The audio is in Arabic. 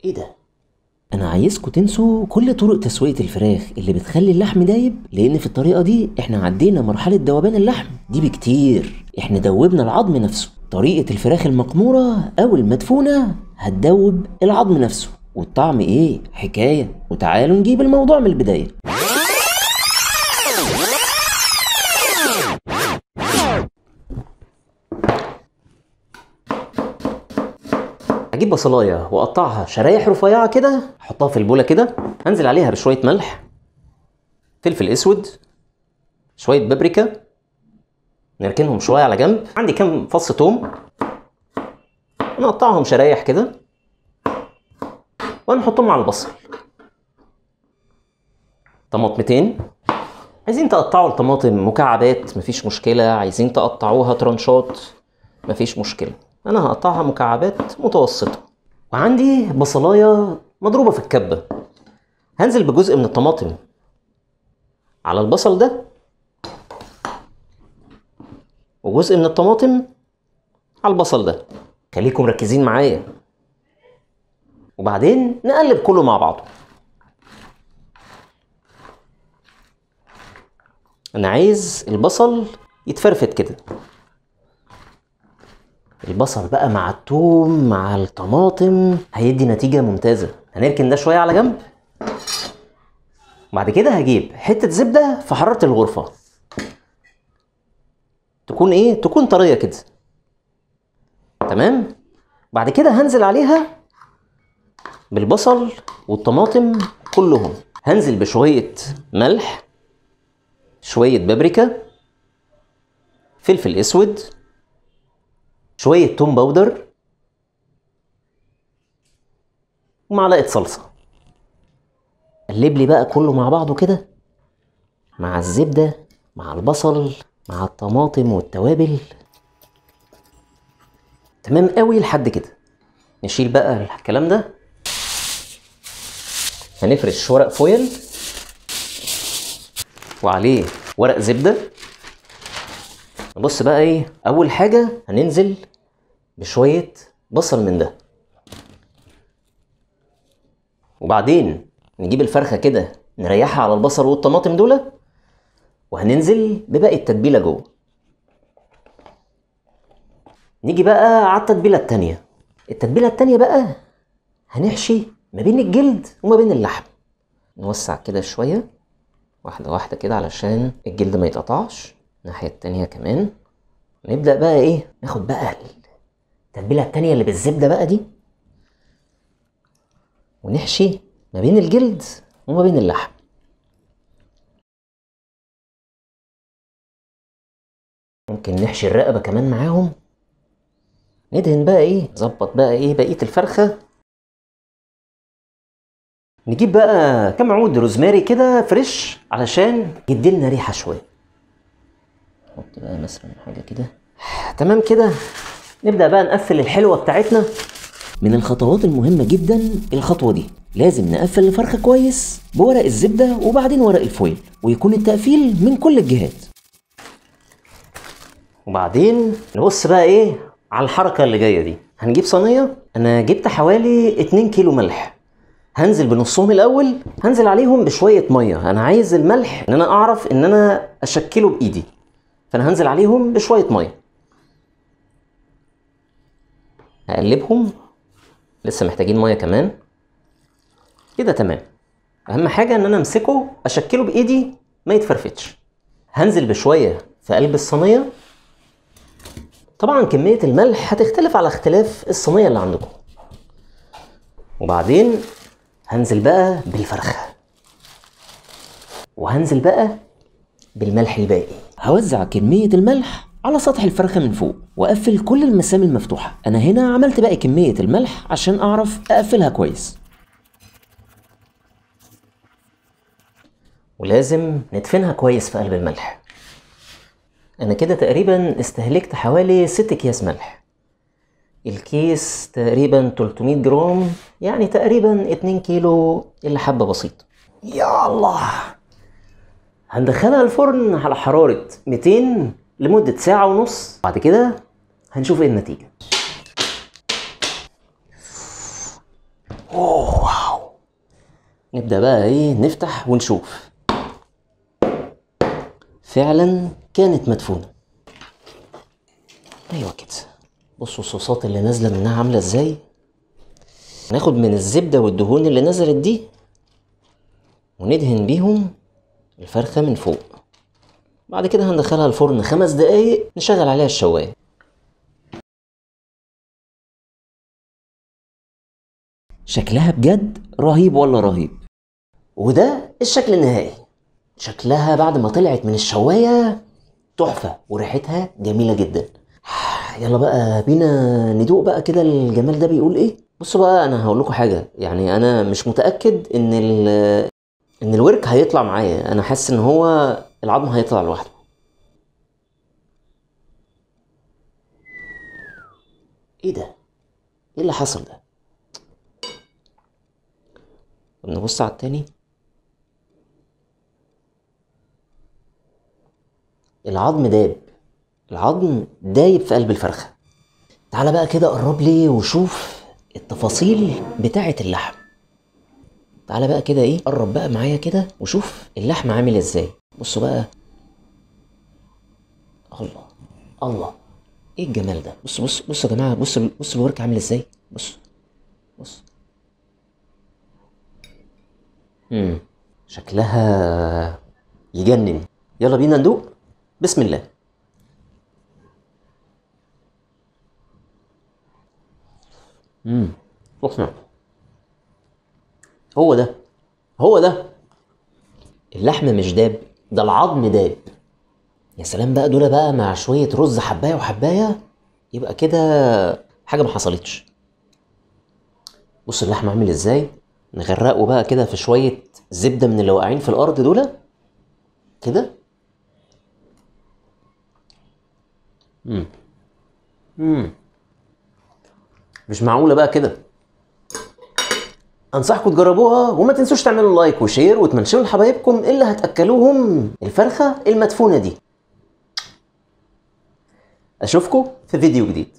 ايه ده؟ انا عايزكم تنسوا كل طرق تسوية الفراخ اللي بتخلي اللحم دايب، لان في الطريقة دي احنا عدينا مرحلة ذوبان اللحم دي بكتير. احنا دوبنا العظم نفسه. طريقة الفراخ المقمورة او المدفونة هتدوب العظم نفسه، والطعم ايه حكاية. وتعالوا نجيب الموضوع من البداية. هجيب بصلايه واقطعها شرايح رفيعه كده، احطها في البوله كده، هنزل عليها بشويه ملح، فلفل اسود، شويه بابريكا، نركنهم شويه على جنب. عندي كام فص توم نقطعهم شرايح كده ونحطهم على البصل. طماطمتين، عايزين تقطعوا الطماطم مكعبات مفيش مشكله، عايزين تقطعوها ترانشات مفيش مشكله، انا هقطعها مكعبات متوسطه. وعندي بصلايه مضروبه في الكبه، هنزل بجزء من الطماطم على البصل ده، وجزء من الطماطم على البصل ده. خليكم مركزين معايا. وبعدين نقلب كله مع بعضه. انا عايز البصل يتفرفت كده. البصل بقى مع الثوم مع الطماطم هيدي نتيجة ممتازة. هنركن ده شوية على جنب. بعد كده هجيب حتة زبدة في حرارة الغرفة، تكون طرية كده. تمام. بعد كده هنزل عليها بالبصل والطماطم كلهم. هنزل بشوية ملح، شوية بابريكا، فلفل اسود، شوية توم باودر، ومعلقة صلصة. قلب لي بقى كله مع بعضه كده، مع الزبدة مع البصل مع الطماطم والتوابل. تمام قوي لحد كده. نشيل بقى الكلام ده، هنفرش ورق فويل وعليه ورق زبدة. نبص بقى ايه، اول حاجة هننزل بشوية بصل من ده، وبعدين نجيب الفرخة كده نريحها على البصل والطماطم دول، وهننزل بباقي التتبيلة جوه. نيجي بقى على التتبيلة التانية. التتبيلة التانية بقى هنحشي ما بين الجلد وما بين اللحم. نوسع كده شوية، واحدة واحدة كده علشان الجلد ما يتقطعش. الناحية التانية كمان. نبدأ بقى ايه، ناخد بقى التتبيلة التانية اللي بالزبدة بقى دي، ونحشي ما بين الجلد وما بين اللحم. ممكن نحشي الرقبة كمان معاهم. ندهن بقى ايه، نظبط بقى ايه بقية الفرخة. نجيب بقى كام عود روزماري كده فريش علشان يديلنا ريحة شوية. نحط بقى مثلا حاجة كده. تمام كده. نبدأ بقى نقفل الحلوة بتاعتنا. من الخطوات المهمة جدا الخطوة دي، لازم نقفل الفرخة كويس بورق الزبدة وبعدين ورق الفويل، ويكون التقفيل من كل الجهات. وبعدين نبص بقى ايه على الحركة اللي جاية دي. هنجيب صينية، انا جبت حوالي 2 كيلو ملح. هنزل بنصهم الاول، هنزل عليهم بشوية مية. انا عايز الملح ان انا اعرف ان انا اشكله بايدي، فانا هنزل عليهم بشوية مية. هقلبهم، لسه محتاجين مية كمان كده. تمام. اهم حاجة ان انا امسكه اشكله بايدي ما يتفرفتش. هنزل بشوية في قلب الصينية. طبعا كمية الملح هتختلف على اختلاف الصينية اللي عندكم. وبعدين هنزل بقى بالفرخة، وهنزل بقى بالملح الباقي. هوزع كمية الملح على سطح الفرخة من فوق، واقفل كل المسام المفتوحة. انا هنا عملت باقي كمية الملح عشان اعرف اقفلها كويس. ولازم ندفنها كويس في قلب الملح. انا كده تقريبا استهلكت حوالي 6 اكياس ملح. الكيس تقريبا 300 جرام، يعني تقريبا 2 كيلو الا حبة بسيطة. يا الله. هندخلها الفرن على حرارة 200 لمدة ساعة ونص. بعد كده هنشوف ايه النتيجة. اوه واو. نبدأ بقى ايه نفتح ونشوف. فعلا كانت مدفونة. ايوه كده. بصوا الصوصات اللي نازلة منها عاملة ازاي. ناخد من الزبدة والدهون اللي نزلت دي وندهن بيهم الفرخة من فوق. بعد كده هندخلها الفرن 5 دقايق، نشغل عليها الشواية. شكلها بجد رهيب ولا رهيب. وده الشكل النهائي. شكلها بعد ما طلعت من الشواية تحفة وريحتها جميلة جدا. يلا بقى بينا ندوق بقى كده الجمال ده بيقول ايه. بصوا بقى انا هقول لكم حاجة، يعني انا مش متأكد ان الورك هيطلع معايا. انا حاسس ان هو العظم هيطلع لوحده. ايه ده؟ ايه اللي حصل ده؟ نبص على التاني. العظم داب. العظم دايب في قلب الفرخة. تعالى بقى كده قرب لي وشوف التفاصيل بتاعة اللحم. تعالى بقى كده ايه قرب بقى معايا كده وشوف اللحم عامل ازاي. بصوا بقى. الله الله، ايه الجمال ده. بصوا بصوا بصوا يا جماعة. بصوا بصوا الورك عامل ازاي. بصوا بصوا. شكلها يجنن. يلا بينا ندوق. بسم الله. سخنة. هو ده هو ده. اللحم مش داب، ده العظم داب. يا سلام بقى دول بقى مع شوية رز حباية وحباية، يبقى كده حاجة ما حصلتش. بص اللحم عامل ازاي. نغرقه بقى كده في شوية زبدة من اللي واقعين في الأرض دول كده. مش معقولة بقى كده. انصحكم تجربوها وما تنسوش تعملوا لايك وشير وتمنشنوا لحبايبكم اللي هتاكلوهم الفرخه المدفونه دي. اشوفكم في فيديو جديد.